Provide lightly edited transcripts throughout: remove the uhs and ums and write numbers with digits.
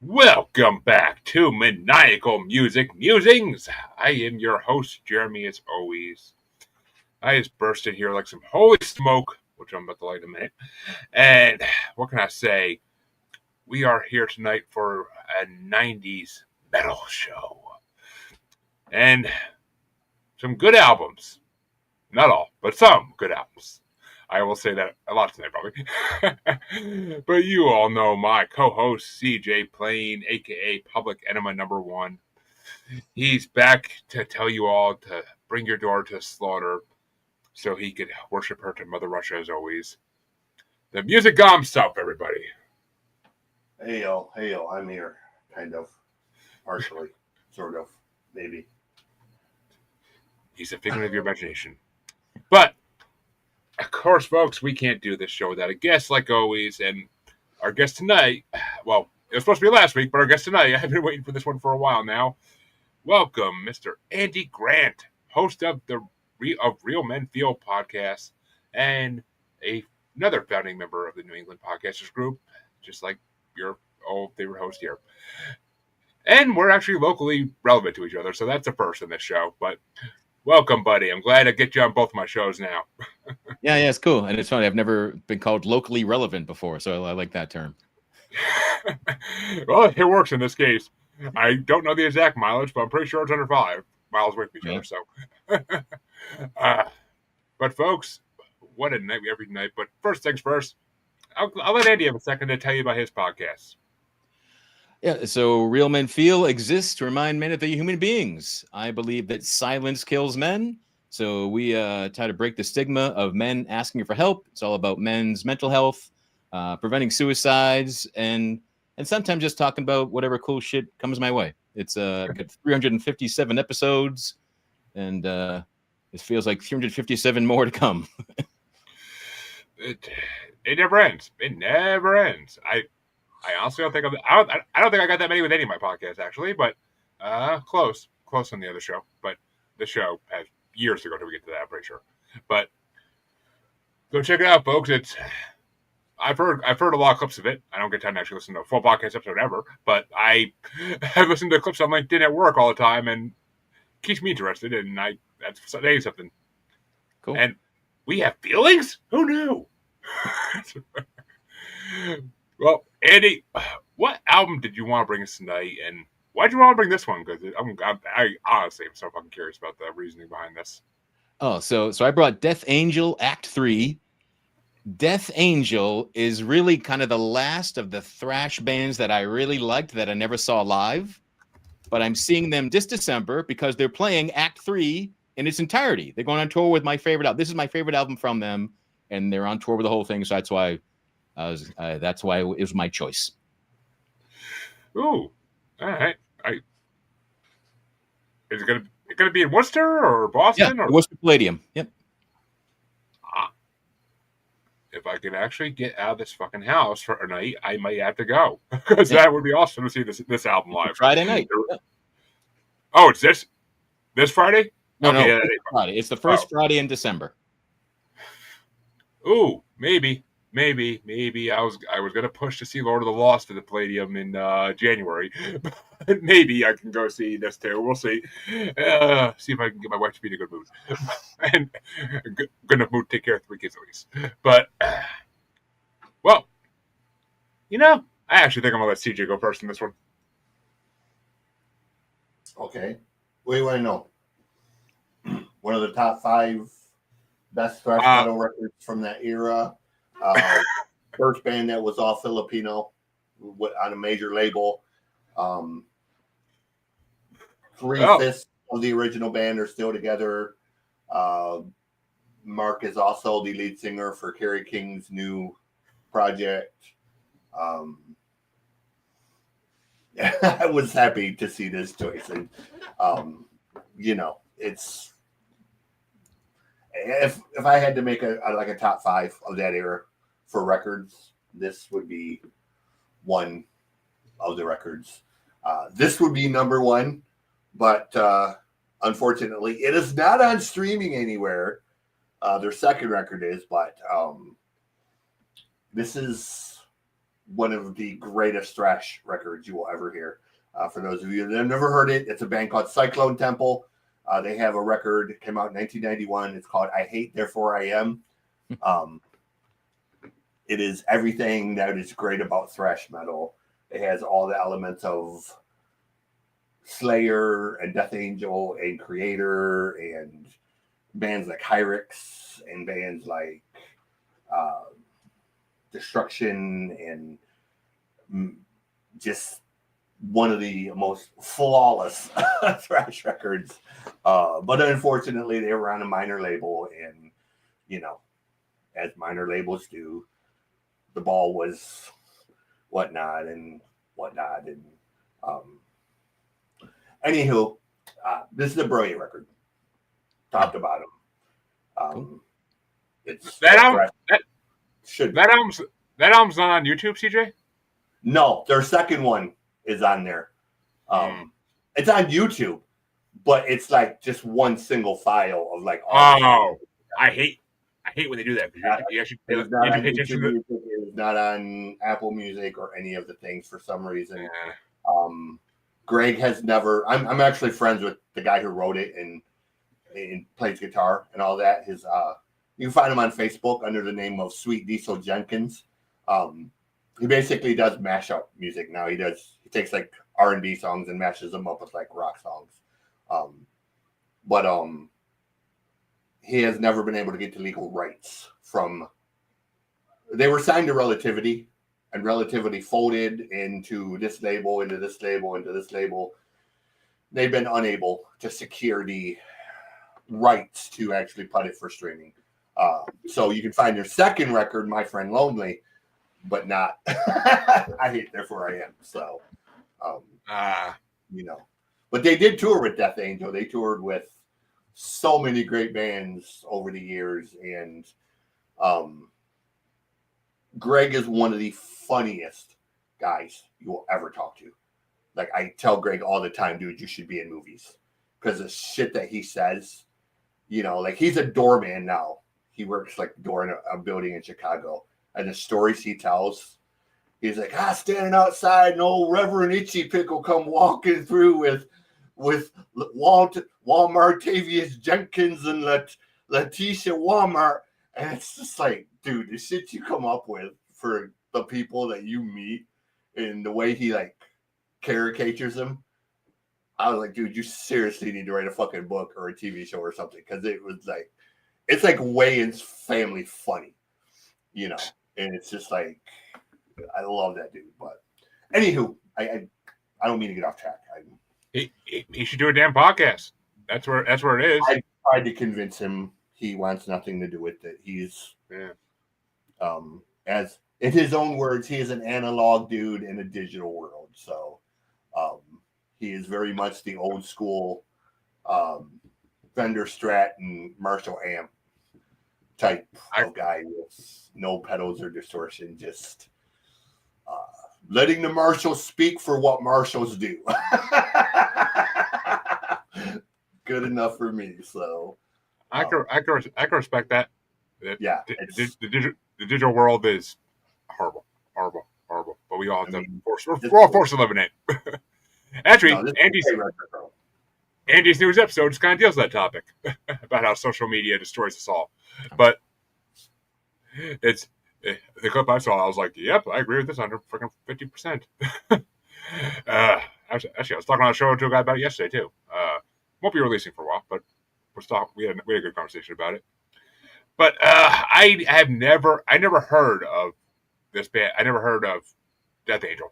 Welcome back to Maniacal Musings. I am your host, Jeremy, as always. I just burst in here like some holy smoke, which I'm about to light in a minute. And what can I say? We are here tonight for a 90s metal show. And some good albums. Not all, but some good albums. I will say that a lot tonight, probably. But you all know my co-host, CJ Plain, a.k.a. Public Enema #1. He's back to tell you all to bring your daughter to slaughter so he could worship her to Mother Russia as always. The music gom's up, everybody. Hey, I'm here. Kind of. Partially. Sort of. Maybe. He's a figment of your imagination. But, of course, folks, we can't do this show without a guest, like always. And our guest tonight, well, it was supposed to be last week, but our guest tonight, I've been waiting for this one for a while now. Welcome, Mr. Andy Grant, host of Real Men Feel podcast and another founding member of the New England Podcasters Group, just like your old favorite host here. And we're actually locally relevant to each other, so that's a first in this show. But welcome, buddy. I'm glad to get you on both my shows now. Yeah, it's cool. And it's funny. I've never been called locally relevant before, so I like that term. Well, it works in this case. I don't know the exact mileage, but I'm pretty sure it's under 5 miles away from each other. So, but folks, what a night every night. But first things first, I'll let Andy have a second to tell you about his podcast. Yeah, so Real Men Feel exists to remind men that they're human beings. I believe that silence kills men. So we try to break the stigma of men asking for help. It's all about men's mental health, preventing suicides, and sometimes just talking about whatever cool shit comes my way. It's got 357 episodes, and it feels like 357 more to come. It never ends. It never ends. I honestly don't think I don't think I got that many with any of my podcasts actually, but close on the other show. But the show has years to go till we get to that, I'm pretty sure. But go check it out, folks. I've heard a lot of clips of it. I don't get time to actually listen to a full podcast episode ever, but I listen to clips on LinkedIn at work all the time, and it keeps me interested. And that's saying something. Cool. And we have feelings? Who knew? Well, Andy, what album did you want to bring us tonight, and why'd you want to bring this one? Because I honestly am so fucking curious about the reasoning behind this. Oh, so I brought Death Angel Act 3. Death Angel is really kind of the last of the thrash bands that I really liked that I never saw live, but I'm seeing them this December because they're playing Act 3 in its entirety. They're going on tour with my favorite album. This is my favorite album from them, and they're on tour with the whole thing, so that's why it was my choice. Ooh, all right. Is it gonna be in Worcester or Boston? Yeah, or Worcester Palladium. Yep. If I can actually get out of this fucking house for a night, I might have to go because that would be awesome to see this album live. Friday night. Yeah. Oh, it's this Friday? No, it's Friday. It's the first Friday in December. Ooh, maybe. I was gonna push to see Lord of the Lost at the Palladium in January. But maybe I can go see this too. We'll see. See if I can get my wife to be in a good mood and good enough mood to take care of 3 kids at least. But well, I actually think I'm gonna let CJ go first in this one. Okay. What do you want to know? One of the top 5 best thrash metal records from that era. First band that was all Filipino on a major label. 3/5 of the original band are still together. Mark is also the lead singer for Kerry King's new project. I was happy to see this choice, and it's if I had to make a top 5 of that era for records, this would be one of the records. This would be number 1, but unfortunately, it is not on streaming anywhere. Their second record is, but this is one of the greatest thrash records you will ever hear. For those of you that have never heard it, it's a band called Cyclone Temple. They have a record, came out in 1991. It's called I Hate, Therefore I Am. It is everything that is great about thrash metal. It has all the elements of Slayer and Death Angel and Creator and bands like Hyrix and bands like Destruction and just one of the most flawless thrash records. But unfortunately, they were on a minor label, and as minor labels do, the ball was whatnot. And anywho, this is a brilliant record, top to bottom. It's that album's not on YouTube, CJ? No, their second one is on there. It's on YouTube, but it's like just one single file of like all I hate when they do that. It's not on YouTube Music, it's not on Apple Music or any of the things for some reason. Yeah. Greg has never. I'm actually friends with the guy who wrote it and plays guitar and all that. His you can find him on Facebook under the name of Sweet Diesel Jenkins. He basically does mashup music now. He takes like R&B songs and mashes them up with like rock songs. But he has never been able to get the legal rights from. They were signed to Relativity, and Relativity folded into this label, into this label, into this label. They've been unable to secure the rights to actually put it for streaming. So you can find their second record, My Friend Lonely, but not I Hate, Therefore I Am. So, but they did tour with Death Angel. They toured with so many great bands over the years. And Greg is one of the funniest guys you will ever talk to. Like, I tell Greg all the time, dude, you should be in movies. Because the shit that he says, like he's a doorman now. He works like door in a building in Chicago. And the stories he tells, he's like, standing outside, and old Reverend Itchy Pickle come walking through with Walmart Tavius Jenkins and Letitia Walmart. And it's just like, dude, the shit you come up with for the people that you meet and the way he like caricatures them. I was like, dude, you seriously need to write a fucking book or a TV show or something. Because it was like, it's like Wayne's Family funny, and it's just like, I love that dude. But anywho, I don't mean to get off track. He should do a damn podcast. That's where it is. I tried to convince him he wants nothing to do with it. He's as in his own words, he is an analog dude in a digital world. So he is very much the old school Fender Strat and Marshall amp type of guy with no pedals or distortion, just letting the Marshalls speak for what Marshalls do. Good enough for me. So I can respect that. Yeah, the digital world is horrible. But we all have we're all forced to live in it. Actually, Andy's newest episode just kind of deals with that topic about how social media destroys us all. But it's the clip I saw. I was like, "Yep, I agree with this 150%." Actually, I was talking on a show to a guy about it yesterday too. Won't be releasing for a while, but we had a good conversation about it. But I never heard of this band. I never heard of Death Angel.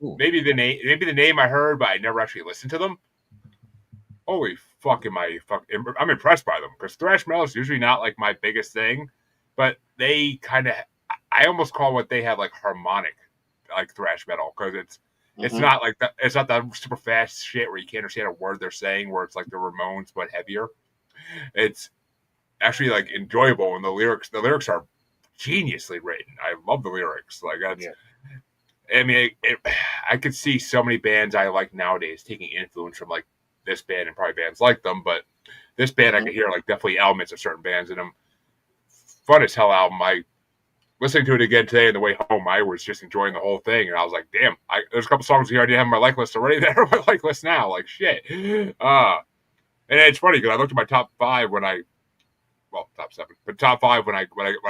Maybe the name I heard, but I never actually listened to them. Holy fuck, I'm impressed by them, because thrash metal is usually not like my biggest thing, but they kind of, I almost call what they have like harmonic, like thrash metal, because it's not like that. It's not that super fast shit where you can't understand a word they're saying, where it's like the Ramones but heavier. It's actually like enjoyable, and the lyrics are geniusly written. I love the lyrics. Like that's. Yeah. I mean, I could see so many bands I like nowadays taking influence from like this band and probably bands like them, but this band I could hear like definitely elements of certain bands in them. Fun as hell album. listening to it again today on the way home, I was just enjoying the whole thing, and I was like, "Damn!" There's a couple songs here I didn't have on my like list already. They're on my like list now. Like shit. And it's funny because I looked at my top 5 top 7, but top 5 when I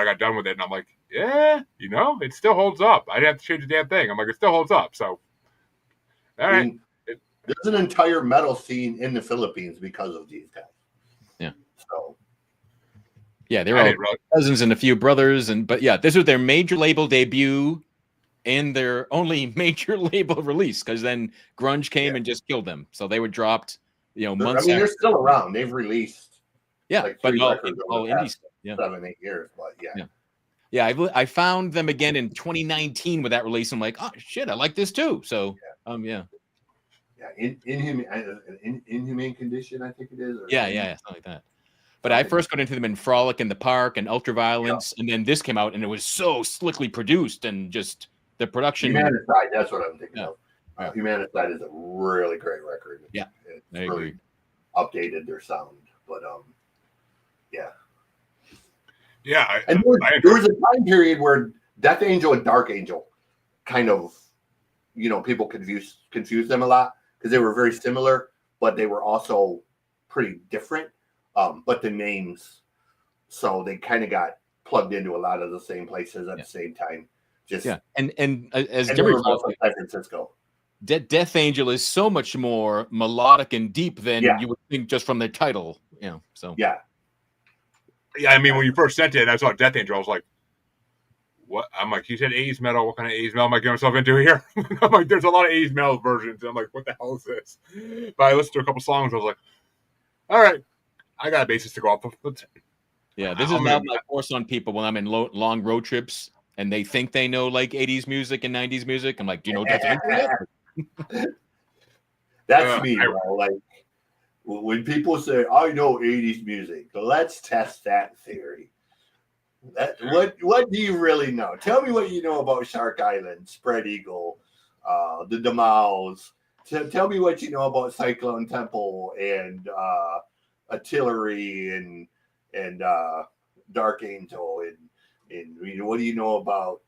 got done with it, and I'm like, yeah, it still holds up. I didn't have to change a damn thing. I'm like, it still holds up. So, all right. I mean, there's an entire metal scene in the Philippines because of these guys. Yeah. So. Yeah, they were all cousins and a few brothers, but yeah, this was their major label debut and their only major label release, because then grunge came and just killed them. So they were dropped, months. I mean, they're still around. They've released, like but 3 records all indies, 7-8 years. But yeah. I found them again in 2019 with that release. I'm like, oh shit, I like this too. So Inhumane Condition, I think it is. Something like that. But I first got into them in Frolic in the Park and Ultraviolence, and then this came out, and it was so slickly produced, and just the production. Humanicide, that's what I'm thinking of. Humanicide is a really great record. Yeah, it's really updated their sound, but yeah. And there was a time period where Death Angel and Dark Angel kind of, people confuse them a lot because they were very similar, but they were also pretty different. But the names, so they kind of got plugged into a lot of the same places at the same time. And as Jeremy was from San Francisco, Death Angel is so much more melodic and deep than you would think just from their title. So yeah. I mean, when you first sent it, and I saw Death Angel, I was like, "What?" I'm like, "You said 80s metal. What kind of 80s metal am I getting myself into here?" I'm like, "There's a lot of 80s metal versions." And I'm like, "What the hell is this?" But I listened to a couple songs. I was like, "All right. I got a basis to go off of." Yeah, this is not my force on people when I'm in long road trips and they think they know like 80s music and 90s music. I'm like, do you know Death Angel? That's me, bro. Like when people say, "I know 80s music," let's test that theory. What do you really know? Tell me what you know about Shark Island, Spread Eagle, the Demaus. Tell me what you know about Cyclone Temple and Artillery and Dark Angel and what do you know about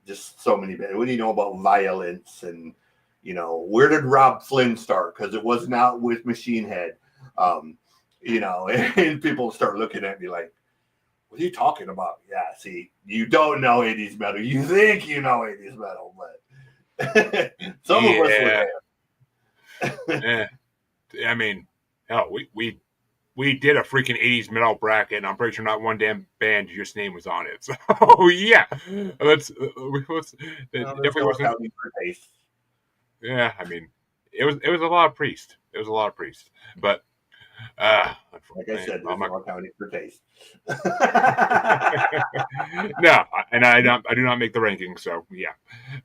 just so many bands. What do you know about Violence and where did Rob Flynn start? Because it was not with Machine Head, and people start looking at me like, "What are you talking about?" Yeah, see, you don't know 80s metal. You think you know 80s metal, but some of us were there. Yeah. I mean, hell, we did a freaking 80s metal bracket, and I'm pretty sure not one damn band you just named was on it. So yeah, definitely wasn't. Yeah, I mean, it was a lot of Priest. It was a lot of Priest, but like I said, there's no accounting for taste. No, and I do not make the rankings, so yeah,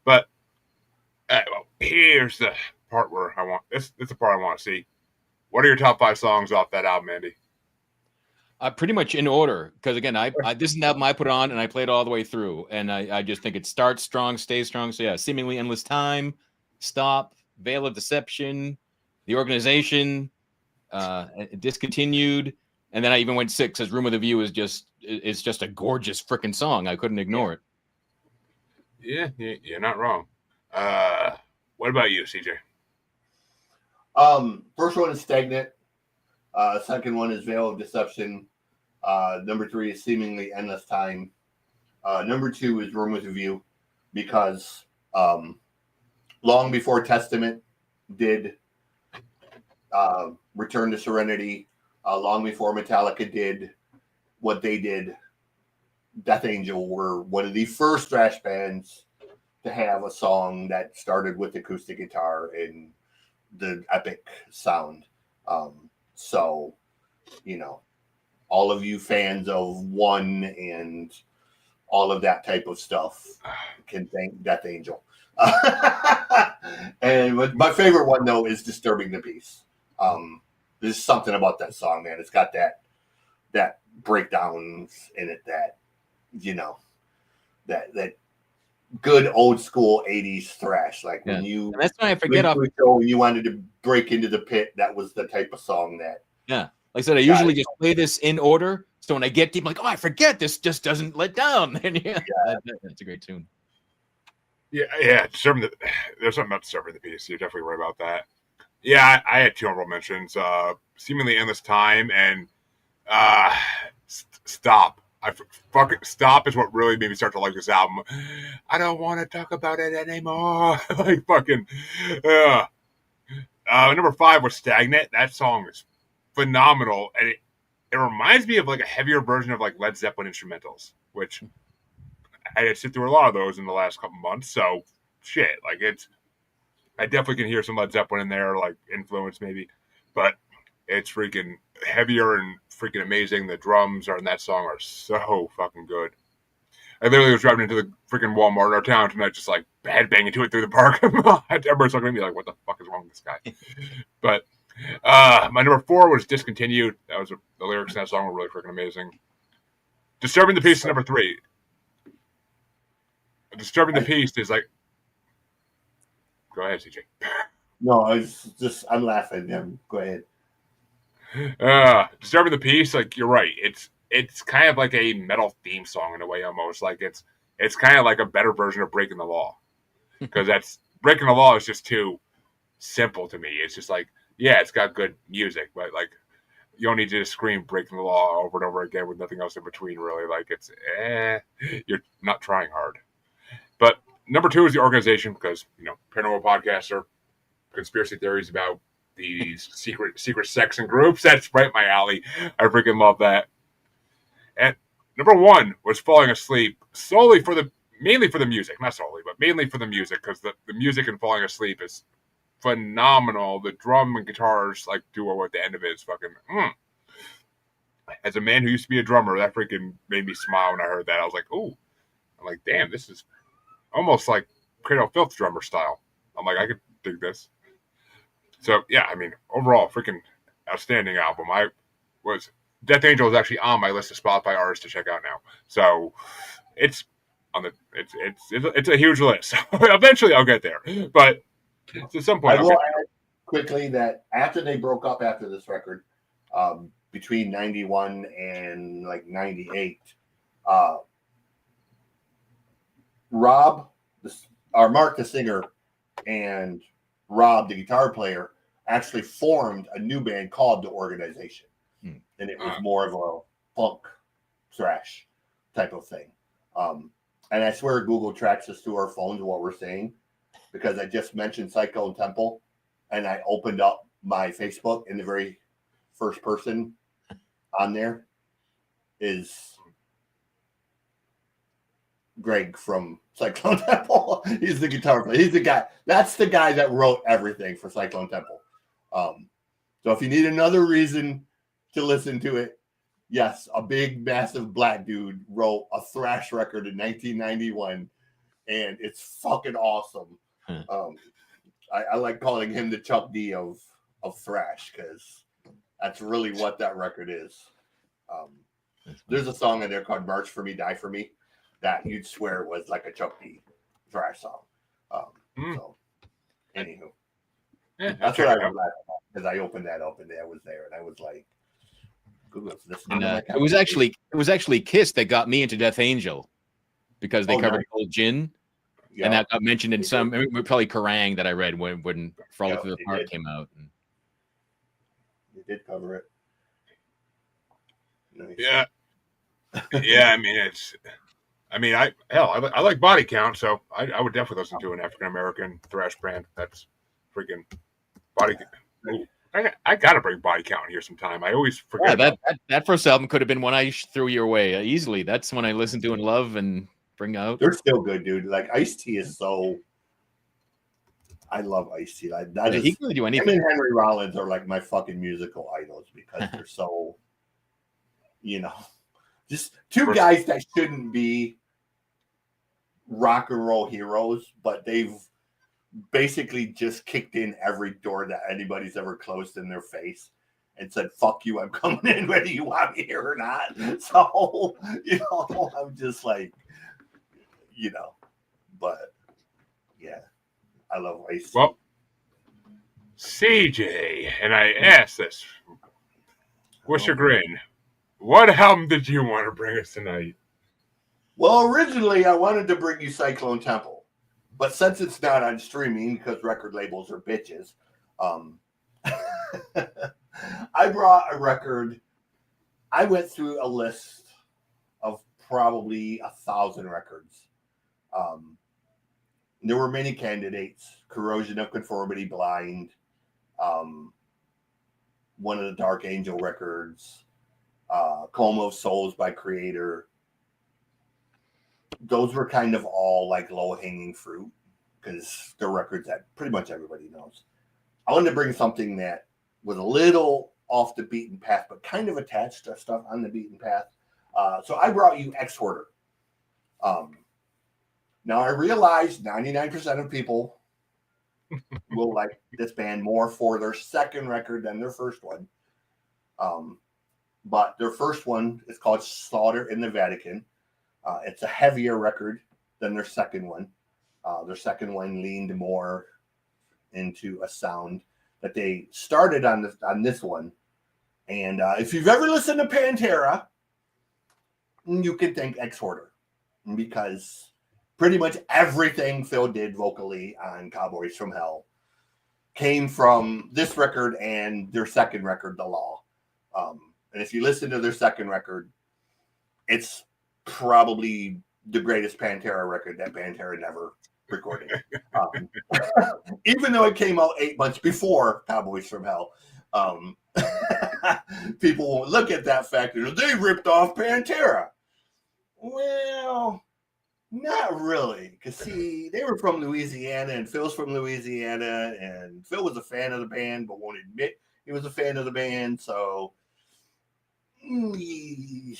but well, here's the part where I want this. This is the part I want to see. What are your top 5 songs off that album, Andy? Pretty much in order, because again, I this is an album I put on and I played all the way through, and I just think it starts strong, stays strong. So yeah, Seemingly Endless Time, Stop, Veil of Deception, The Organization, Discontinued, and then I even went 6 because Room of the View is just a gorgeous freaking song. I couldn't ignore it. Yeah, you're not wrong. What about you, CJ? First one is Stagnant. Second one is Veil of Deception. Number 3 is Seemingly Endless Time. Number 2 is Room with a View, because long before Testament did Return to Serenity, long before Metallica did what they did, Death Angel were one of the first thrash bands to have a song that started with acoustic guitar and the epic sound. So, all of you fans of One and all of that type of stuff can thank Death Angel. And my favorite one, though, is Disturbing the Peace. There's something about that song, man. It's got that breakdowns in it that, that good old school 80s thrash. Like when you, and that's why I forget when you wanted to break into the pit, that was the type of song that Like I said, I usually just play this in order. So when I get deep, I'm like, oh, I forget this just doesn't let down. And that's a great tune. Yeah. There's something about Disturbing the Peace. You're definitely right about that. Yeah, I had two honorable mentions. Seemingly Endless Time and Stop. Fucking Stop is what really made me start to like this album. I don't want to talk about it anymore. Like fucking. Number 5 was Stagnant. That song is phenomenal, and it reminds me of like a heavier version of like Led Zeppelin instrumentals, which I had to sit through a lot of those in the last couple months. So shit, like I definitely can hear some Led Zeppelin in there, like influence maybe, but it's freaking heavier and freaking amazing. The drums in that song are so fucking good. I literally was driving into the freaking Walmart in our town tonight, just like headbanging to it through the park. Everybody's looking at me like, "What the fuck is wrong with this guy?" But my number 4 was Discontinued. That was the lyrics in that song were really freaking amazing. Disturbing the Peace is number 3. Disturbing the Peace is like. Go ahead, CJ. No, I'm laughing. Go ahead. Disturbing the Peace, like you're right. It's kind of like a metal theme song in a way, almost like it's kind of like a better version of Breaking the Law, because that's Breaking the Law is just too simple to me. It's just like, yeah, it's got good music, but like you don't need to just scream Breaking the Law over and over again with nothing else in between. Really, like it's you're not trying hard. But number 2 is The Organization, because paranormal podcasts are conspiracy theories about these secret sects and groups. That's right my alley. I freaking love that. And number 1 was Falling Asleep, mainly for the music, not solely, but mainly for the music, because the music in Falling Asleep is phenomenal. The drum and guitars like duo at the end of it is fucking. As a man who used to be a drummer, that freaking made me smile when I heard that. I was like, ooh. I'm like, damn, this is almost like Cradle of Filth drummer style. I'm like, I could dig this. So yeah, I mean, overall, freaking outstanding album. Death Angel is actually on my list of Spotify artists to check out now. So it's it's a huge list. Eventually, I'll get there, but at some point, I will add quickly that after they broke up after this record, between 91 and like 98, Rob, or Mark the singer, and Rob the guitar player actually formed a new band called The Organization, and it was more of a funk thrash type of thing. And I swear Google tracks us to our phones what we're saying, because I just mentioned Cyclone Temple, and I opened up my Facebook, and the very first person on there is Greg from Cyclone Temple. He's the guitar player. He's the guy. That's the guy that wrote everything for Cyclone Temple. So if you need another reason to listen to it, yes, a big, massive black dude wrote a thrash record in 1991, and it's fucking awesome. I like calling him the Chuck D of thrash, because that's really what that record is. There's a song in there called "March for Me, Die for Me" that you'd swear was like a Chuck D thrash song. So, anywho, that's what I was laughing at, because I opened that up and I was there, and I was like, it was actually Kiss that got me into Death Angel, because they covered Old Gin, and that got mentioned in some probably Kerrang that I read when Frolic Through the Park came out. They did cover it. Nice. Yeah. I mean, I like Body Count, so I would definitely listen to an African American thrash band. That's freaking Body. I gotta bring Body Count in here sometime. I always forget. That first album could have been one I threw your way easily. That's one I listen to and love and bring out. They're still good, dude. Like Ice-T is so. I love Ice-T. He can do anything. Him and Henry Rollins are like my fucking musical idols, because they're so, just two guys that shouldn't be rock and roll heroes, but they've basically just kicked in every door that anybody's ever closed in their face and said, "Fuck you, I'm coming in whether you want me here or not." So, I'm just like, but yeah, I love Ice. Well, CJ, and I asked this with chagrin, what album did you want to bring us tonight? Well, originally I wanted to bring you Cyclone Temple, but since it's not on streaming because record labels are bitches, I brought a record. I went through a list of probably 1,000 records. There were many candidates: Corrosion of Conformity, Blind, one of the Dark Angel records, Coma of Souls by Creator. Those were kind of all like low-hanging fruit because they're records that pretty much everybody knows. I wanted to bring something that was a little off the beaten path, but kind of attached to stuff on the beaten path. So I brought you Exhorter. Now I realize 99% of people will like this band more for their second record than their first one. But their first one is called Slaughter in the Vatican. It's a heavier record than their second one. Their second one leaned more into a sound that they started on this one. And if you've ever listened to Pantera, you can thank Exhorter because pretty much everything Phil did vocally on Cowboys from Hell came from this record and their second record, The Law. And if you listen to their second record, it's probably the greatest Pantera record that Pantera never recorded. Even though it came out 8 months before Cowboys from Hell, people won't look at that fact and they ripped off Pantera. Well, not really, because see, they were from Louisiana and Phil's from Louisiana, and Phil was a fan of the band but won't admit he was a fan of the band, so you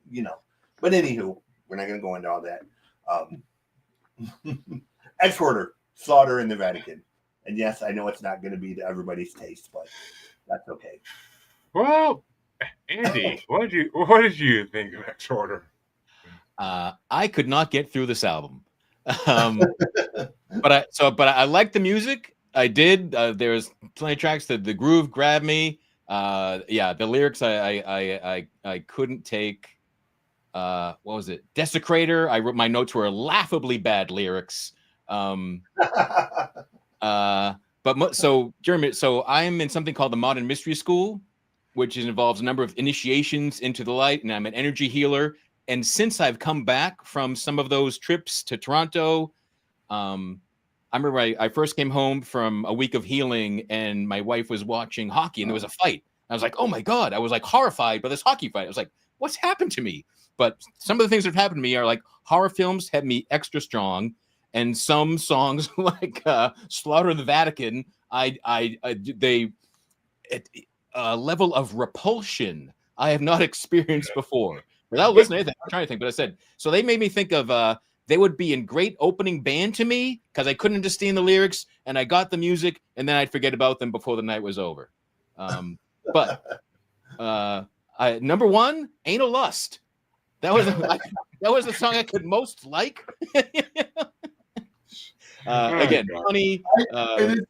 know. But anywho, we're not going to go into all that. Exhorter, Slaughter in the Vatican. And yes, I know it's not going to be to everybody's taste, but that's okay. Well, Andy, what did you think of Exhorter? I could not get through this album, but I liked the music. I did. There's plenty of tracks that the groove grabbed me. The lyrics I couldn't take. What was it? Desecrator. I wrote my notes were laughably bad lyrics. So Jeremy, so I'm in something called the Modern Mystery School, which involves a number of initiations into the light, and I'm an energy healer. And since I've come back from some of those trips to Toronto, I remember I first came home from a week of healing, and my wife was watching hockey, and there was a fight. I was like, oh my God. I was like horrified by this hockey fight. I was like, what's happened to me? But some of the things that have happened to me are like horror films had me extra strong. And some songs like Slaughter in the Vatican, they level of repulsion I have not experienced before. Without listening to anything, I'm trying to think, but I said, so they made me think of they would be in great opening band to me because I couldn't understand the lyrics and I got the music and then I'd forget about them before the night was over. But number one, Anal Lust. That was the song I could most like. Again, funny. And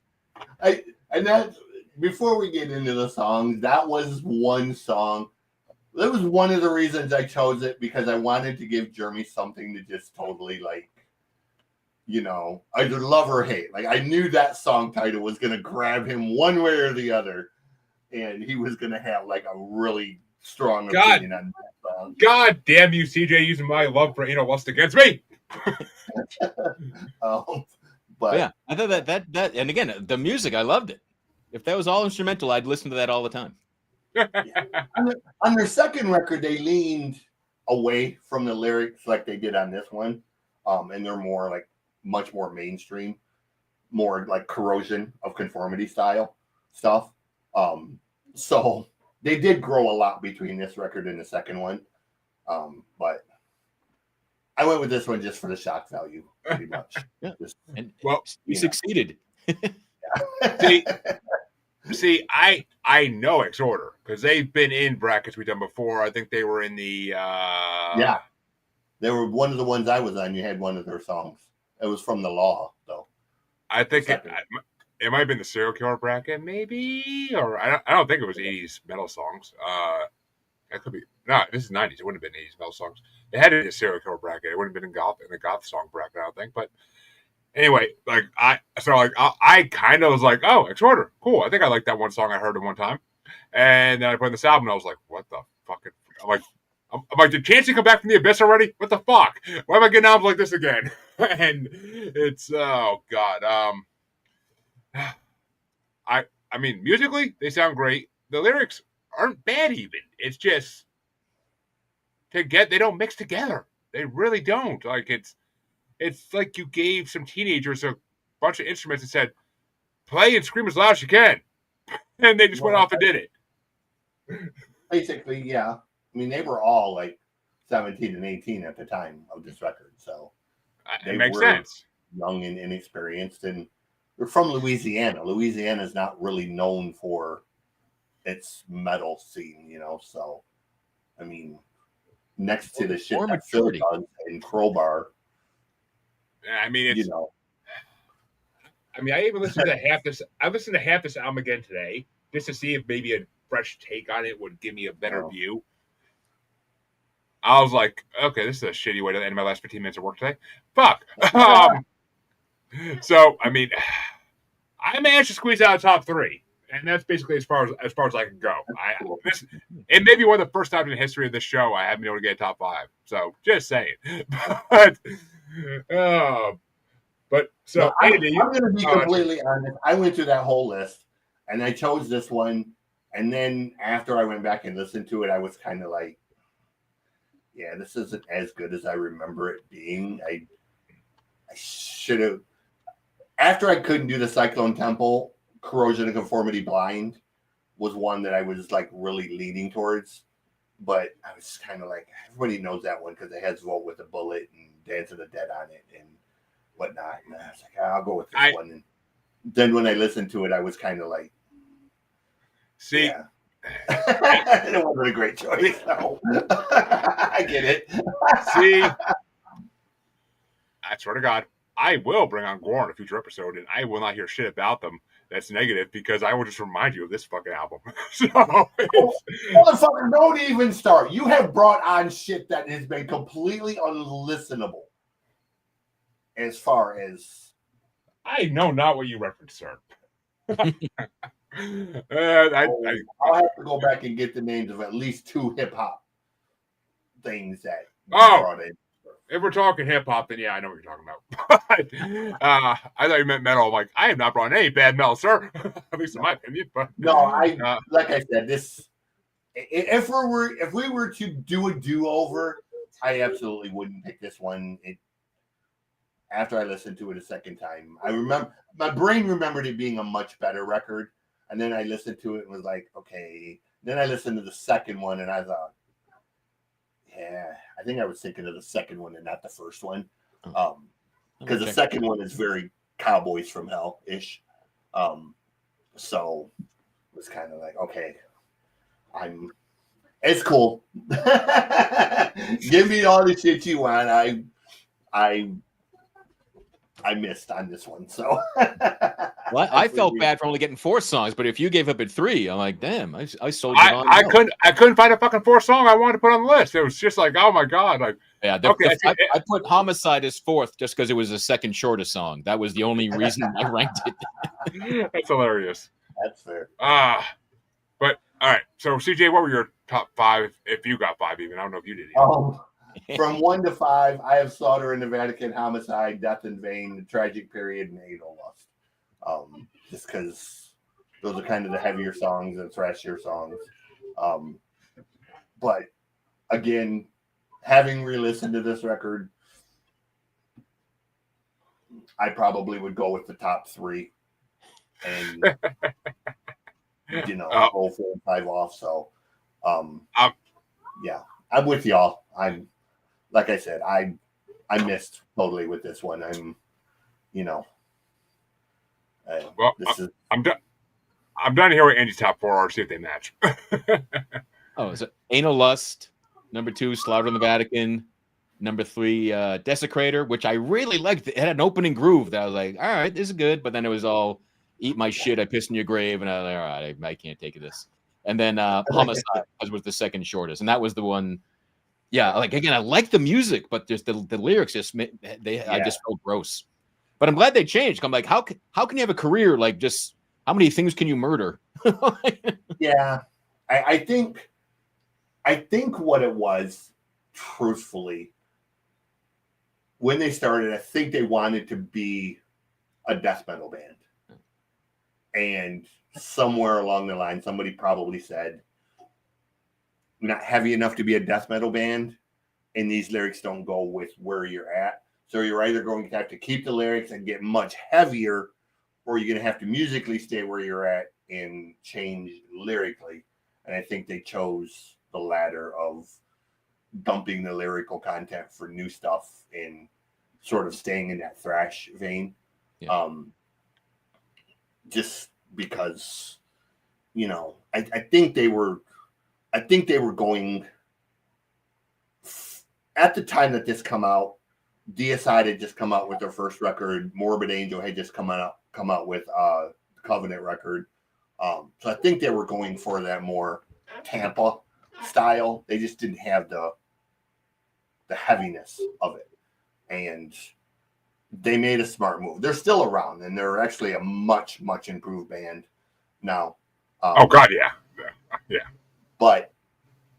that before we get into the songs, that was one song. That was one of the reasons I chose it because I wanted to give Jeremy something to just totally like, either love or hate. Like I knew that song title was going to grab him one way or the other, and he was going to have like a really strong opinion on that song. God damn you, CJ, using my love for Anal Lust against me. But yeah, I thought that, and again, the music, I loved it. If that was all instrumental, I'd listen to that all the time. Yeah. On their second record, they leaned away from the lyrics like they did on this one, and they're more like much more mainstream, more like Corrosion of Conformity style stuff. So they did grow a lot between this record and the second one, but I went with this one just for the shock value, pretty much. Yeah. And you succeeded. See, I know Exhorter because they've been in brackets we've done before. I think they were in the they were one of the ones I was on. You had one of their songs. It was from The Law, though. I think it might have been the serial killer bracket, maybe, or I don't think it was 80s metal songs. That could be no. This is 90s. It wouldn't have been 80s metal songs. It had to be a serial killer bracket. It wouldn't have been in the goth song bracket. I don't think. But anyway, like I kind of was like, oh, Exhorter, cool. I think I like that one song I heard at one time, and then I put in this album, and I was like, what the fucking? I'm like, did Chancey come back from the abyss already? What the fuck? Why am I getting albums like this again? And it's oh god. I mean, musically they sound great. The lyrics aren't bad even. It's just they don't mix together. They really don't. Like it's like you gave some teenagers a bunch of instruments and said, play and scream as loud as you can. And they just went off and did it. Basically, yeah. I mean, they were all like 17 and 18 at the time of this record. So it makes sense. Young and inexperienced. And they're from Louisiana. Louisiana is not really known for its metal scene, you know. So, I mean, next to the shit that Phil does in Crowbar. I mean, it's, you know. I mean, I even listened to half this. I listened to half this album again today just to see if maybe a fresh take on it would give me a better view. I was like, okay, this is a shitty way to end my last 15 minutes of work today. Fuck. So, I mean, I managed to squeeze out a top 3, and that's basically as far as I can go. It may be one of the first times in the history of this show I haven't been able to get a top 5. So, just saying. But so no, I'm going to be completely honest. I went through that whole list, and I chose this one. And then after I went back and listened to it, I was kind of like, yeah, this isn't as good as I remember it being. I should have. After I couldn't do the Cyclone Temple, Corrosion and Conformity Blind was one that I was like really leaning towards. But I was kind of like, everybody knows that one because it has Vote with a Bullet and Dance of the Dead on it and whatnot. And I was like, I'll go with this one. And then when I listened to it, I was kind of like, see. Yeah. It wasn't a great choice. No. I get it. See, I swear to God, I will bring on Gore in a future episode, and I will not hear shit about them that's negative because I will just remind you of this fucking album. So, motherfucker, don't even start. You have brought on shit that has been completely unlistenable. As far as I know not what you referenced, sir. I'll have to go back and get the names of at least 2 hip hop things that brought in. If we're talking hip hop, then yeah, I know what you're talking about. I thought you meant metal. I'm like, I have not brought any bad metal, sir. At least in my opinion. But no, like I said, this. If we were to do a do-over, I absolutely wouldn't pick this one. After I listened to it a second time, I remember my brain remembered it being a much better record. And then I listened to it and was like, okay. Then I listened to the second one and I thought, yeah, I think I was thinking of the second one and not the first one. Because the second one is very Cowboys from Hell-ish. So it was kind of like, okay, it's cool. Give me all the shit you want. I missed on this one, so. Well, I felt bad for only getting 4 songs, but if you gave up at 3, I'm like, damn, I sold you on. I couldn't find a fucking 4th song I wanted to put on the list. It was just like, oh my god, like yeah. I put Homicide as 4th just because it was the second shortest song. That was the only reason I ranked it. That's hilarious. That's fair. But all right. So CJ, what were your top 5? If you got 5, even I don't know if you did. From 1 to 5, I have Slaughter in the Vatican, Homicide, Death in Vain, The Tragic Period, and Anal Lust. Just because those are kind of the heavier songs and thrashier songs. But again, having re-listened to this record, I probably would go with the top 3 and go 4 and 5 off. So yeah, I'm with y'all. Like I said, I missed totally with this one. I'm done. I'm done here with Andy's top 4 or see if they match. So Anal Lust, number 2, Slaughter in the Vatican, number 3, Desecrator, which I really liked. It had an opening groove that I was like, all right, this is good. But then it was all, eat my shit, I piss in your grave, and I'm like, all right, I can't take this. And then Homicide was the second shortest, and that was the one. Yeah, like again, I like the music, but just the lyrics just I just felt gross. But I'm glad they changed. I'm like, how can you have a career like just how many things can you murder? Yeah, I think what it was, truthfully, when they started, I think they wanted to be a death metal band. And somewhere along the line, somebody probably said, not heavy enough to be a death metal band, and these lyrics don't go with where you're at. So you're either going to have to keep the lyrics and get much heavier, or you're going to have to musically stay where you're at and change lyrically. And I think they chose the latter of dumping the lyrical content for new stuff and sort of staying in that thrash vein. Yeah. Just because, I think they were going at the time that this come out. Deicide had just come out with their first record. Morbid Angel had just come out with the Covenant record. So I think they were going for that more Tampa style. They just didn't have the heaviness of it, and they made a smart move. They're still around, and they're actually a much improved band now. Oh God, yeah. But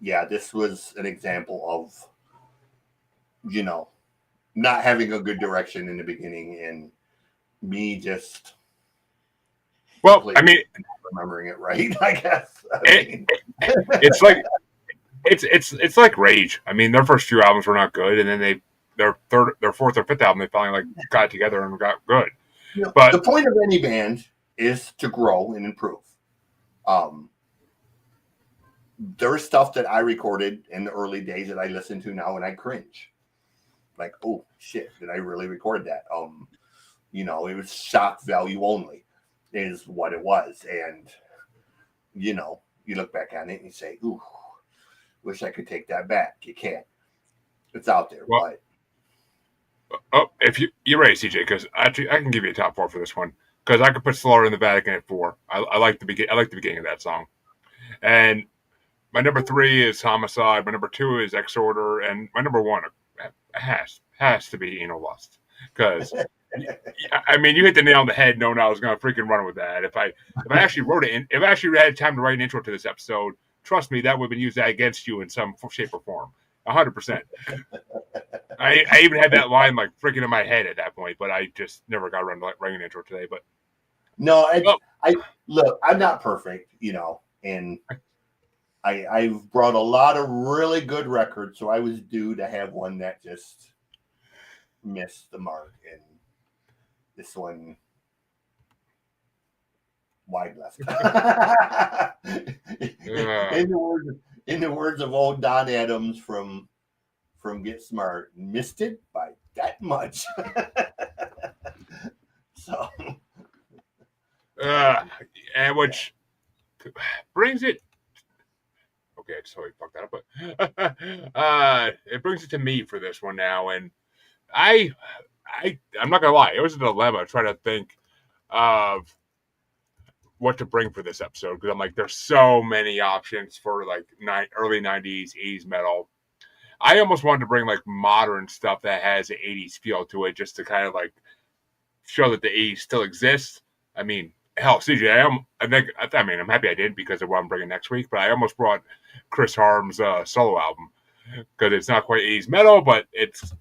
yeah, this was an example of not having a good direction in the beginning, and me just remembering it right, I guess. It's like it's like Rage. I mean, their first two albums were not good, and then their fourth or fifth album, they finally got together and got good. But the point of any band is to grow and improve. There's stuff that I recorded in the early days that I listen to now and I cringe. Like, oh shit, did I really record that? It was shock value only is what it was. And, you look back on it and you say, ooh, wish I could take that back. You can't. It's out there. Well, if you're ready, CJ, because actually I can give you a top four for this one. Because I could put Slaughter in the Vatican at 4. I like the beginning of that song. And my number 3 is Homicide. My number 2 is Exorder, and my number 1 has to be Anal Lust. Because I mean, you hit the nail on the head. No, I was going to freaking run with that. If I actually wrote it, if I actually had time to write an intro to this episode, trust me, that would have been used against you in some shape or form. 100%. I even had that line like freaking in my head at that point, but I just never got around to writing an intro today. But no, I look, I'm not perfect, and I've brought a lot of really good records, so I was due to have one that just missed the mark, and this one wide left. In the words of old Don Adams from Get Smart, missed it by that much. So, and which brings it. Okay, I just totally fucked that up, but it brings it to me for this one now, and I'm not gonna lie, it was a dilemma trying to think of what to bring for this episode because I'm like, there's so many options for like early 90s, 80s metal. I almost wanted to bring like modern stuff that has an 80s feel to it just to kind of like show that the 80s still exists. I mean, hell, CJ, I'm happy I did because of what I'm bringing next week, but I almost brought Chris Harm's solo album because it's not quite 80s metal, but it's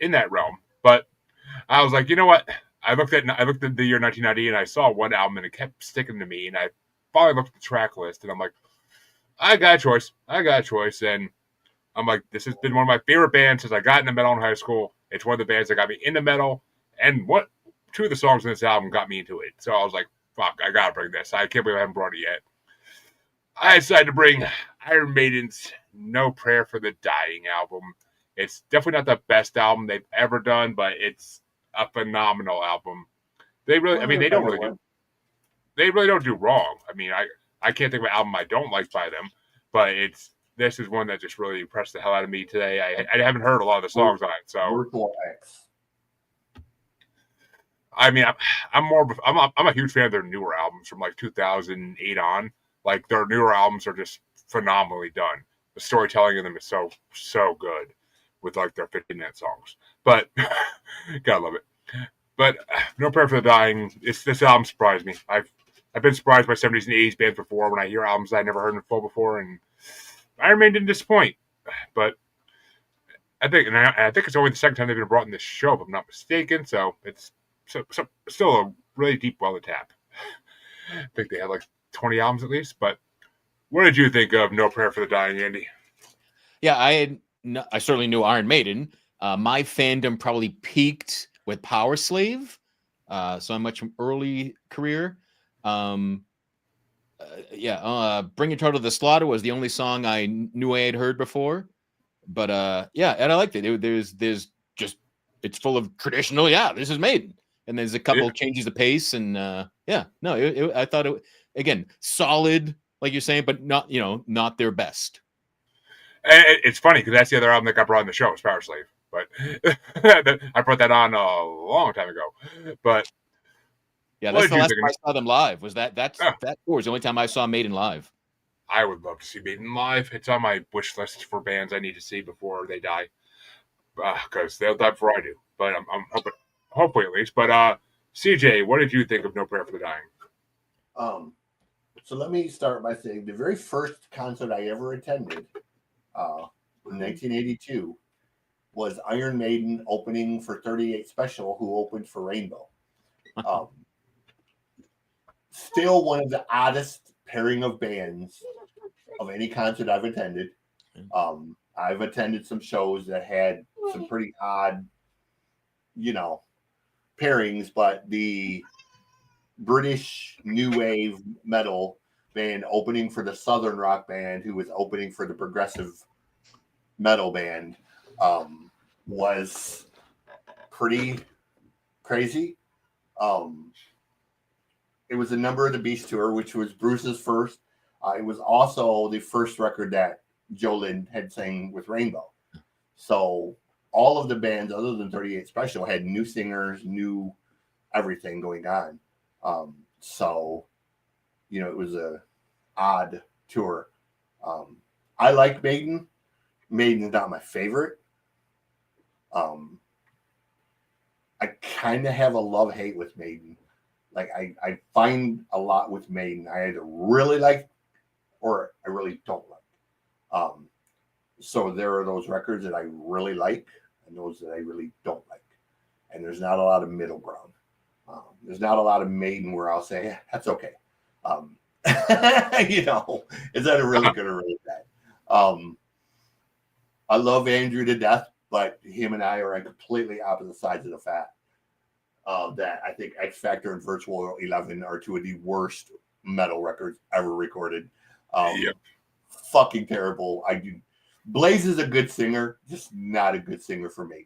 in that realm. But I was like, you know what? I looked at the year 1990 and I saw one album and it kept sticking to me. And I finally looked at the track list and I'm like, I got a choice. And I'm like, this has been one of my favorite bands since I got into metal in high school. It's one of the bands that got me into metal. And two of the songs in this album got me into it. So I was like, fuck, I gotta bring this. I can't believe I haven't brought it yet. I decided to bring Iron Maiden's No Prayer for the Dying album. It's definitely not the best album they've ever done, but it's a phenomenal album. They really don't do wrong. I mean, I can't think of an album I don't like by them, but this is one that just really impressed the hell out of me today. I haven't heard a lot of the songs on it, so I mean, I'm a huge fan of their newer albums from like 2008 on. Like their newer albums are just phenomenally done. The storytelling in them is so good with like their 15-minute songs. But gotta love it. But No Prayer for the Dying. This album surprised me. I've been surprised by 70s and 80s bands before when I hear albums I never heard in full before, and Iron Maiden didn't disappoint. But I think it's only the second time they've been brought in this show, if I'm not mistaken. So it's still a really deep well to tap. I think they had like 20 albums at least. But what did you think of No Prayer for the Dying, Andy? Yeah, I certainly knew Iron Maiden. My fandom probably peaked with Power Slave, so I'm much early career. Bring Your Total to the Slaughter was the only song I knew I had heard before. But and I liked it. There's just, it's full of traditional. Yeah, this is Maiden, and there's a couple changes of pace, and I thought it again solid, like you're saying, but not their best. It's funny because that's the other album that got brought on the show, was Power Slave. But I brought that on a long time ago. But yeah, that's the last time I saw them live. That was the only time I saw Maiden live. I would love to see Maiden live. It's on my wish list for bands I need to see before they die, because they'll die before I do. But I'm hoping, hopefully at least. But CJ, what did you think of No Prayer for the Dying? So let me start by saying the very first concert I ever attended, in 1982, was Iron Maiden opening for 38 Special, who opened for Rainbow. Still one of the oddest pairing of bands of any concert I've attended. I've attended some shows that had some pretty odd, pairings, but the British new wave metal band opening for the Southern rock band, who was opening for the progressive metal band, was pretty crazy. It was a Number of the Beast tour, which was Bruce's first. It was also the first record that Joe Lynn had sang with Rainbow. So all of the bands other than 38 Special had new singers, new everything going on. It was a odd tour. I like Maiden. Maiden's not my favorite. I kind of have a love-hate with Maiden. Like I find a lot with Maiden I either really like or I really don't like. So there are those records that I really like and those that I really don't like. And there's not a lot of middle ground. There's not a lot of Maiden where I'll say, that's okay. Is that a really good or really bad? I love Andrew to death, but him and I are on completely opposite sides of the fact that I think X Factor and Virtual 11 are two of the worst metal records ever recorded. Fucking terrible. Blaze is a good singer, just not a good singer for Maiden.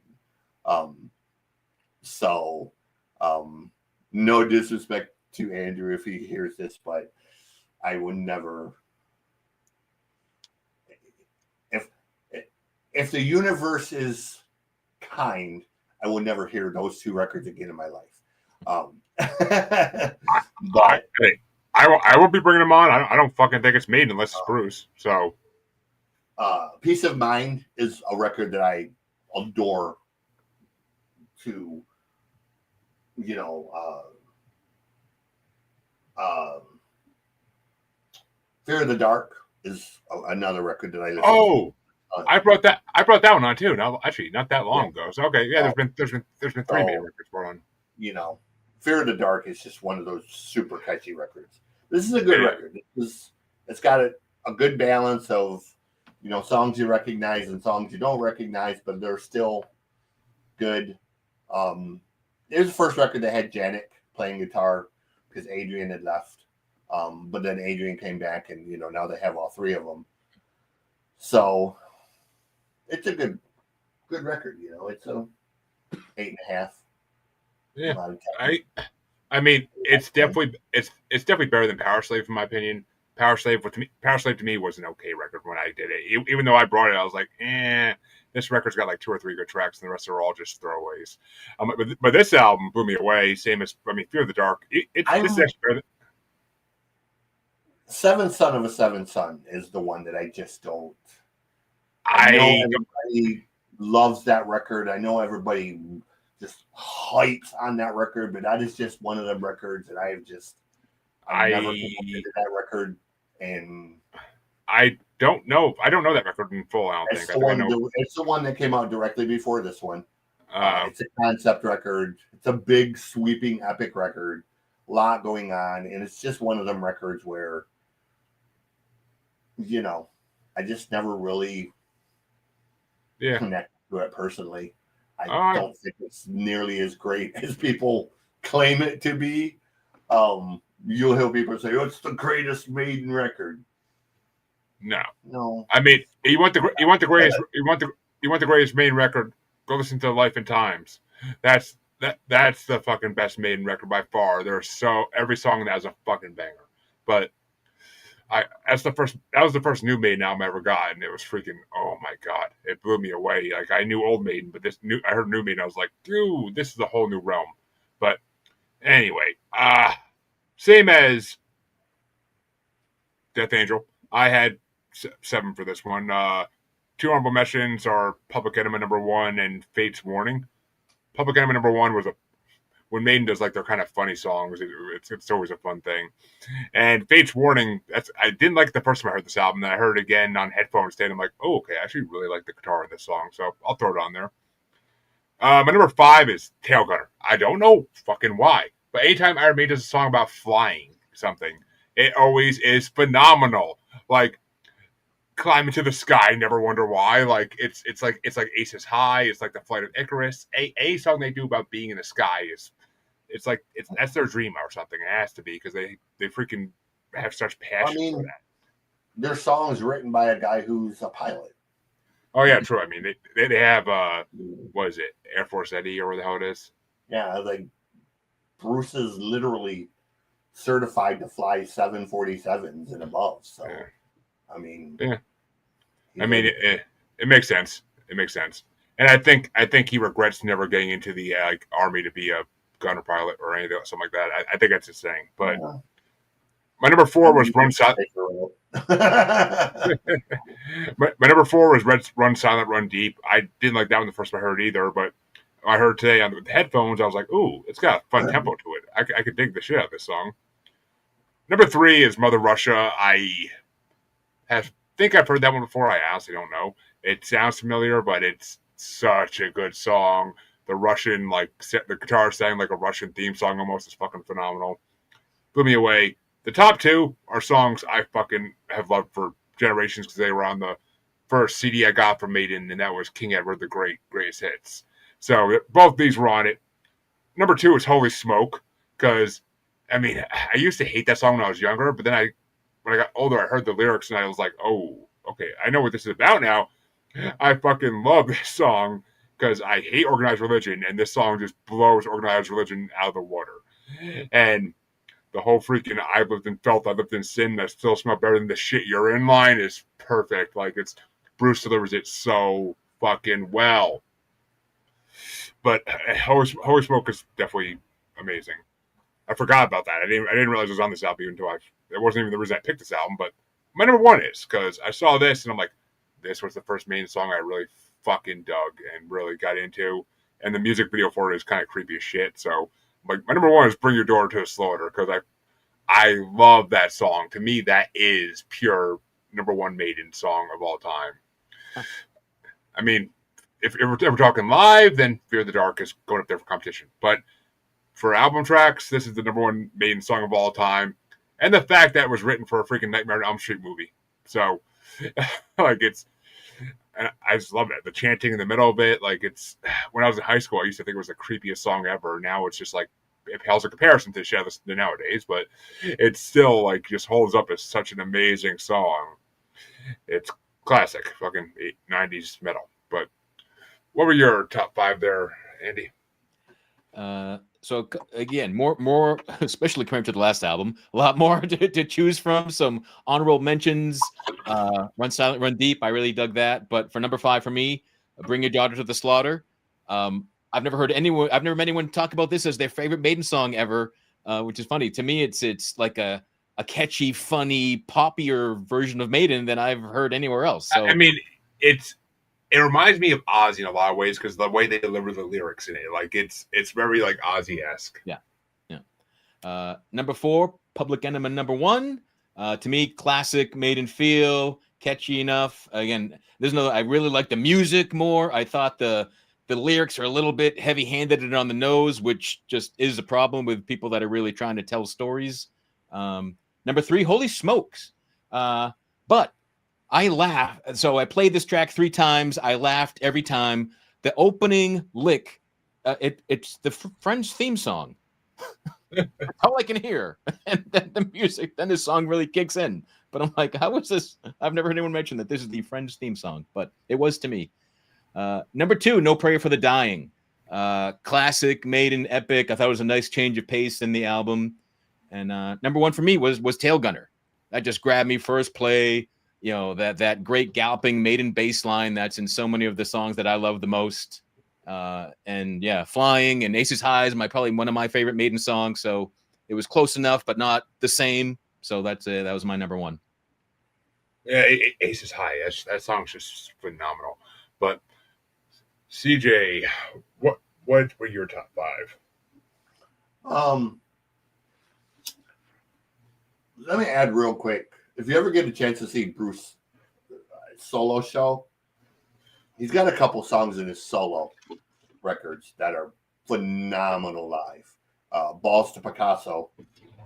No disrespect to Andrew if he hears this, but I would never. If the universe is kind, I will never hear those two records again in my life. But I will be bringing them on. I don't fucking think it's Maiden unless it's Bruce. So, Peace of Mind is a record that I adore. To Fear of the Dark is another record that I listen to. I brought that one on too. Now, actually, not that long ago. So okay, yeah. There's been three Maiden records brought on. Fear of the Dark is just one of those super catchy records. This is a good record. It's got a good balance of songs you recognize and songs you don't recognize, but they're still good. It was the first record that had Janet playing guitar because Adrian had left. But then Adrian came back, and now they have all three of them. So it's a good record. It's a 8.5. Yeah, I mean, it's definitely better than Power Slave in my opinion. Power Slave to me was an okay record when I did it. Even though I brought it, I was like, this record's got like 2 or 3 good tracks, and the rest are all just throwaways. But this album blew me away. Same as Fear the Dark. This is actually better. Seventh Son of a Seventh Son is the one that I just don't. I know everybody loves that record. I know everybody just hypes on that record, but that is just one of them records that I've never connected to that record. And I don't know. I don't know that record in full. I don't think. It's the one that came out directly before this one. It's a concept record. It's a big, sweeping, epic record. A lot going on, and it's just one of them records where, I just never really connect to it personally. I don't think it's nearly as great as people claim it to be. You'll hear people say, "Oh, it's the greatest Maiden record." No. I mean, you want the greatest Maiden record? Go listen to Life and Times. That's the fucking best Maiden record by far. Every song in that is a fucking banger. But that was the first new Maiden album I ever got, and it was freaking, oh my god, it blew me away. Like, I knew old Maiden, but I heard new Maiden, I was like, dude, this is a whole new realm. But anyway, same as Death Angel, I had 7 for this one. 2 honorable mentions are Public Enemy #1 and Fate's Warning. Public Enemy #1 was when Maiden does like their kind of funny songs, it's always a fun thing. And Fate's Warning, I didn't like the first time I heard this album. Then I heard it again on headphones today, and I'm like, oh, okay, I actually really like the guitar in this song, so I'll throw it on there. My number 5 is Tail Gunner. I don't know fucking why, but anytime Iron Maiden does a song about flying something, it always is phenomenal. Like, climb into the sky, never wonder why. Like, it's like Aces High. It's like the Flight of Icarus. A song they do about being in the sky that's their dream or something. It has to be, because they freaking have such passion for that. Their songs written by a guy who's a pilot. Oh yeah, true. I mean, they have what is it, Air Force Eddie or whatever the hell it is? Yeah, like Bruce is literally certified to fly 747s and above. So, yeah. I mean, it makes sense. It makes sense, and I think he regrets never getting into the army to be a gunner pilot or anything, something like that. I think that's his thing. But my number 4 was Run Silent. My number 4 was Run Silent, Run Deep. I didn't like that one the first time I heard it either, but I heard today on the headphones. I was like, ooh, it's got a fun tempo to it. I could dig the shit out of this song. Number 3 is Mother Russia. I think I've heard that one before. I honestly don't know. It sounds familiar, but it's such a good song. The Russian, the guitar sang like a Russian theme song almost, is fucking phenomenal. Blew me away. The top 2 are songs I fucking have loved for generations, because they were on the first CD I got from Maiden, and that was King Edward the Greatest Hits. So both these were on it. Number 2 is Holy Smoke, because, I mean, I used to hate that song when I was younger, but then when I got older, I heard the lyrics, and I was like, oh, okay, I know what this is about now. I fucking love this song, because I hate organized religion, and this song just blows organized religion out of the water. And the whole freaking I've lived in filth, I've lived in sin, that still smell better than the shit you're in line is perfect. Like, Bruce delivers it so fucking well. But Holy Smoke is definitely amazing. I forgot about that. I didn't realize it was on this album until it wasn't even the reason I picked this album. But my number 1 is, because I saw this and I'm like, this was the first Maiden song I really fucking dug and really got into, and the music video for it is kind of creepy as shit. So, like, my number 1 is Bring Your Daughter to a Slaughter, because I love that song. To me, that is pure number 1 Maiden song of all time. I mean, if we're talking live, then Fear the Dark is going up there for competition. But for album tracks, this is the number 1 Maiden song of all time, and the fact that it was written for a freaking Nightmare on Elm Street movie. So, like, and I just love it. The chanting in the middle of it, like, when I was in high school, I used to think it was the creepiest song ever. Now it's just like, it pales in comparison to shit I listen to nowadays, but it still, like, just holds up as such an amazing song. It's classic, fucking 90s metal. But what were your top 5 there, Andy? So again, more, especially compared to the last album, a lot more to choose from. Some honorable mentions. Run Silent, Run Deep. I really dug that. But for number 5 for me, Bring Your Daughter to the Slaughter. I've never met anyone talk about this as their favorite Maiden song ever, which is funny. To me, it's like a catchy, funny, poppier version of Maiden than I've heard anywhere else. So I mean, it reminds me of Ozzy in a lot of ways because the way they deliver the lyrics in it, like it's very like Ozzy-esque. Yeah. Number 4, Public Enemy. Number 1, to me, classic Maiden feel, catchy enough. Again, I really like the music more. I thought the lyrics are a little bit heavy-handed and on the nose, which just is a problem with people that are really trying to tell stories. Number 3, Holy Smokes. But I laugh. So I played this track 3 times. I laughed every time. The opening lick, it's the Friends theme song. That's all I can hear. And then the music, then the song really kicks in. But I'm like, how is this? I've never heard anyone mention that this is the Friends theme song, but it was to me. Number 2, No Prayer for the Dying. Classic Maiden epic. I thought it was a nice change of pace in the album. And number 1 for me was Tail Gunner. That just grabbed me first play. You know, that great galloping Maiden bass line that's in so many of the songs that I love the most. And yeah, Flying and Aces High is probably one of my favorite Maiden songs. So it was close enough, but not the same. So that was my number 1. Yeah, Aces High. That song's just phenomenal. But CJ, what were your top 5? Let me add real quick. If you ever get a chance to see Bruce solo show, he's got a couple songs in his solo records that are phenomenal live. Balls to Picasso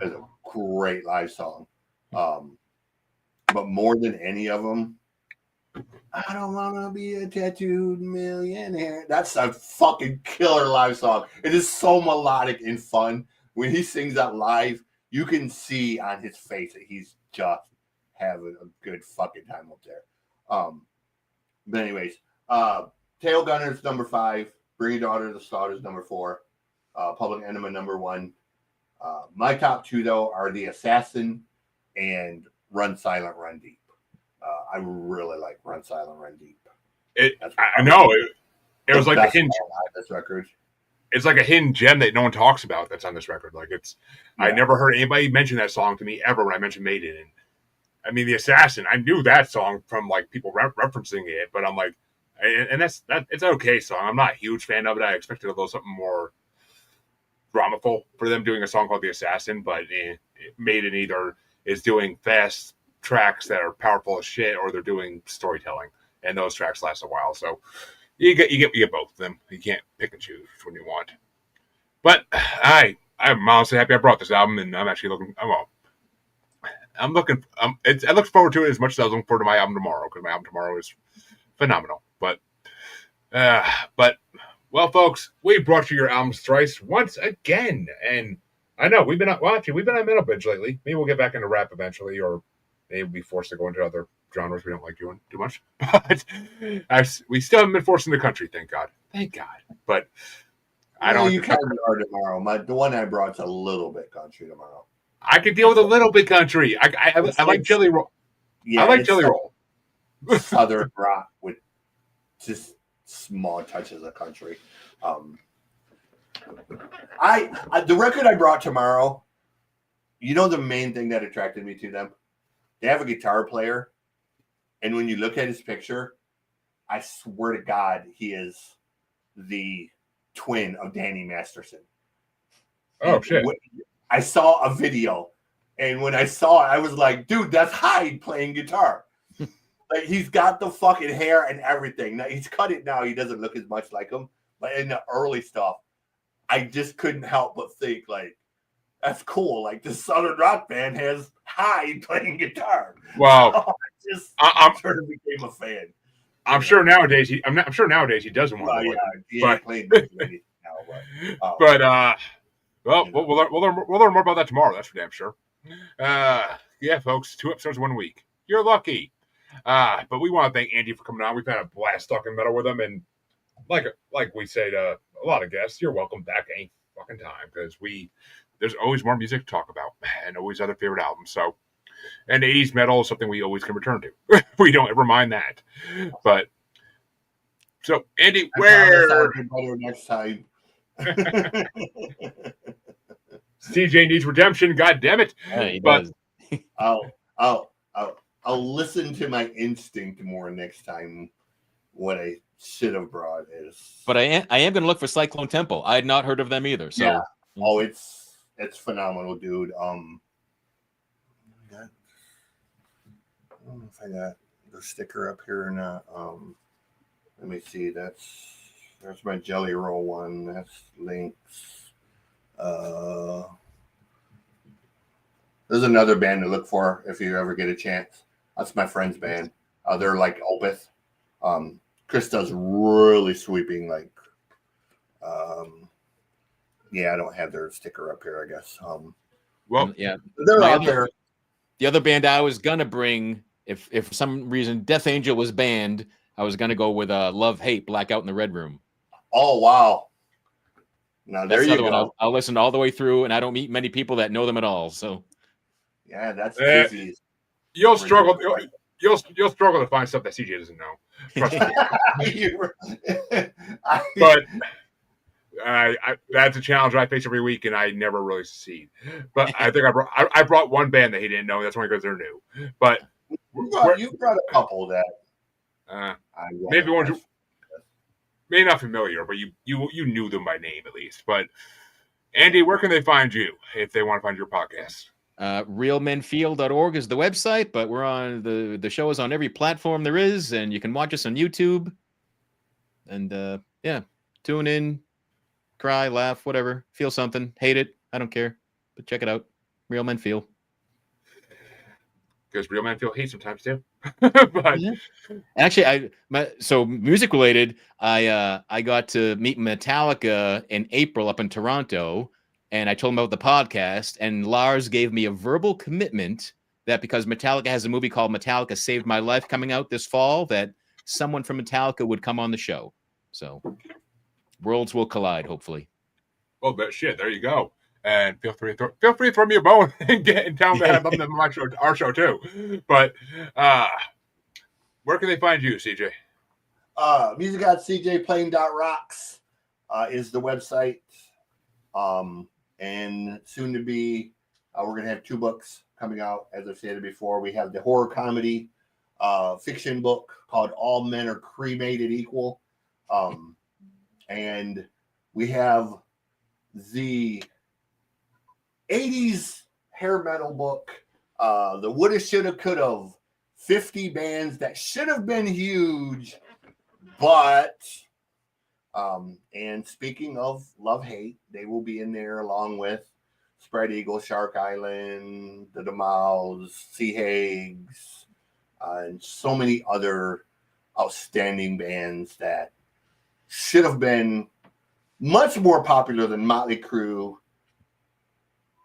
is a great live song. But more than any of them, I don't want to be a tattooed millionaire. That's a fucking killer live song. It is so melodic and fun. When he sings that live, you can see on his face that he's just having a good fucking time up there. But anyways, Tail Gunner's number 5. Bring Your Daughter to the Slaughter's number 4. Public Enemy number 1. My top 2 though are The Assassin and Run Silent, Run Deep. I really like Run Silent, Run Deep. I know it was like a hidden this record. It's like a hidden gem that no one talks about that's on this record. Like I never heard anybody mention that song to me ever when I mentioned Maiden. And I mean, The Assassin, I knew that song from like people referencing it, but I'm like, and it's an okay song. I'm not a huge fan of it. I expected a little something more dramaful for them doing a song called The Assassin, but Maiden either is doing fast tracks that are powerful as shit, or they're doing storytelling, and those tracks last a while. So you get both of them. You can't pick and choose when you want. But I'm honestly happy I brought this album, and I'm actually looking. I look forward to it as much as I was looking forward to my album tomorrow, because my album tomorrow is phenomenal. But well, folks, we brought you your albums thrice once again, and I know we've been on Metal Binge lately. Maybe we'll get back into rap eventually, or maybe we'll be forced to go into other genres we don't like doing too much. But we still haven't been forced into country, thank God. But I don't. You can are tomorrow. The one I brought's a little bit country tomorrow. I could deal with a little bit country. I like Jelly Roll. Yeah, I like Jelly Roll. Southern rock with just small touches of country. The record I brought tomorrow, you know, the main thing that attracted me to them, they have a guitar player, and when you look at his picture, I swear to God, he is the twin of Danny Masterson. Oh, shit. I saw a video, and when I saw it, I was like, dude, that's Hyde playing guitar. Like, he's got the fucking hair and everything. Now, he's cut it now. He doesn't look as much like him. But in the early stuff, I just couldn't help but think, like, that's cool. Like, this Southern rock band has Hyde playing guitar. Wow. I sort of became a fan. I'm sure nowadays he doesn't want to. He ain't playing now. But we'll learn more about that tomorrow. That's for damn sure. Yeah, folks, 2 episodes 1 week. You're lucky. But we want to thank Andy for coming on. We've had a blast talking metal with him, and like we say to a lot of guests, you're welcome back any fucking time because there's always more music to talk about and always other favorite albums. So, and 80s metal is something we always can return to. We don't ever mind that. But so, Andy, I'll do better next time. CJ needs redemption. God damn it! Yeah, he But does. I'll listen to my instinct more next time. What I should have brought is. But I am going to look for Cyclone Temple. I had not heard of them either. So yeah. Oh, it's phenomenal, dude. I don't know if I got the sticker up here or not. Let me see. There's my Jelly Roll one. That's links. There's another band to look for if you ever get a chance. That's my friend's band. They're like Opeth. Chris does really sweeping, like, yeah, I don't have their sticker up here, I guess. well, yeah, they're out there. The other band I was gonna bring, if for some reason Death Angel was banned, I was gonna go with Love Hate Blackout in the Red Room. Oh wow! Now there That's you another go. one I'll listen all the way through, and I don't meet many people that know them at all. So yeah, that's easy. You'll struggle. You'll struggle to find stuff that CJ doesn't know. But that's a challenge I face every week, and I never really succeed. But I think I brought one band that he didn't know. That's only because they're new. But you brought a couple that maybe ones you maybe not familiar, but you knew them by name at least. But Andy, where can they find you if they want to find your podcast? realmenfeel.org is the website, but we're on the show is on every platform there is, and you can watch us on YouTube. And yeah, tune in, cry, laugh, whatever, feel something, hate it, I don't care, but check it out. Real Men Feel. Because Real Men Feel hate sometimes too. But actually, so music related, I got to meet Metallica in April up in Toronto. And I told him about the podcast, and Lars gave me a verbal commitment that because Metallica has a movie called Metallica Saved My Life coming out this fall, that someone from Metallica would come on the show. So worlds will collide, hopefully. Well, but shit, there you go. And feel free to throw me a bone and get in town to have them on our show too. But where can they find you, CJ? music.cjplaying.rocks is the website. And soon to be, we're going to have 2 books coming out. As I've stated before, we have the horror comedy fiction book called All Men Are Cremated Equal. And we have the 80s hair metal book, the Woulda, Shoulda, Coulda, 50 bands that should have been huge, but and speaking of Love Hate, they will be in there along with Spread Eagle, Shark Island, the Demals, Sea Hags, and so many other outstanding bands that should have been much more popular than Motley Crue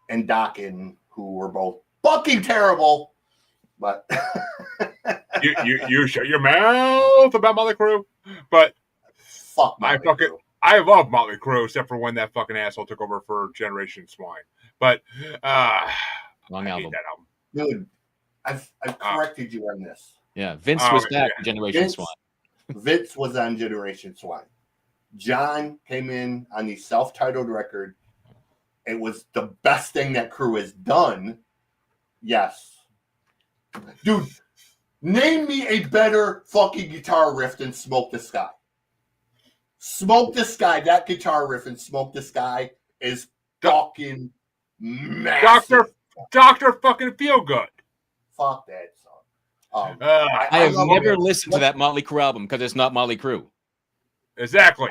and Dokken, who were both fucking terrible. But you shut your mouth about Motley Crue, but fuck Motley Crue. I love Motley Crue, except for when that fucking asshole took over for Generation Swine. But long album. That album, dude. I've corrected you on this. Yeah, Vince was back in Generation Swine. Vince was on Generation Swine. John came in on the self-titled record. It was the best thing that Crue has done. Yes. Dude, name me a better fucking guitar riff than Smoke the Sky. Smoke the Sky, that guitar riff in Smoke the Sky is fucking massive. Dr. fucking Feelgood. Fuck that song. I have never listened to that Motley Crue album because it's not Motley Crue. Exactly.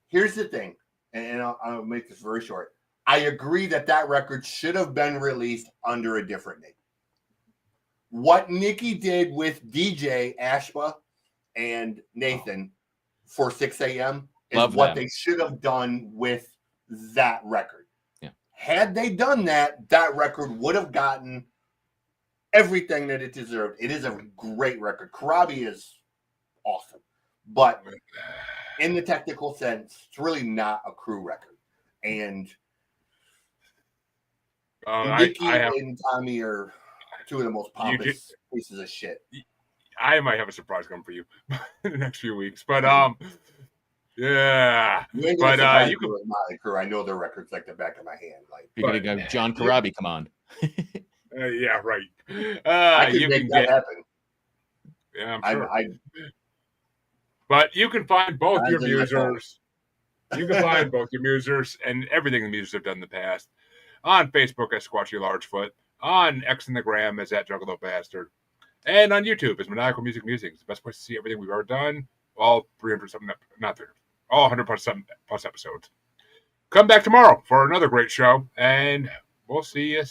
Here's the thing, and I'll make this very short. I agree that record should have been released under a different name. What Nikki did with DJ Ashba and Nathan for 6 a.m. is what they should have done with that record. Yeah. Had they done that, that record would have gotten everything that it deserved. It is a great record. Karabi is awesome. But in the technical sense, it's really not a crew record. And Nikki and Tommy are two of the most pompous pieces of shit. I might have a surprise coming for you in the next few weeks, but yeah. But you can crew. I know their records like the back of my hand. Like you're gonna go John Karabi, come on. Yeah, right. I can make that happen. Yeah, I'm sure. But you can find both your musers. You can find both your musers and everything the musers have done in the past on Facebook as Squatchy Largefoot, on X and the Gram as that Juggalo Bastard, and on YouTube as Maniacal Music Musings. The best place to see everything we've ever done. All 300 something, not 300, all 100 plus episodes. Come back tomorrow for another great show, and we'll see you.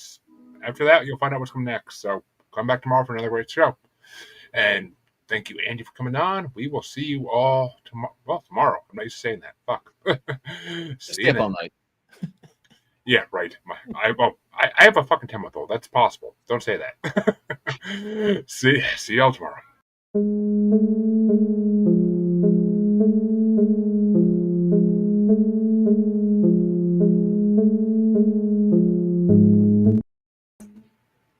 After that, you'll find out what's coming next. So come back tomorrow for another great show. And thank you, Andy, for coming on. We will see you all tomorrow. Well, tomorrow. I'm not used to saying that. Fuck. Stay up all night. Yeah, right. I have a fucking 10-month-old. That's possible. Don't say that. See y'all tomorrow.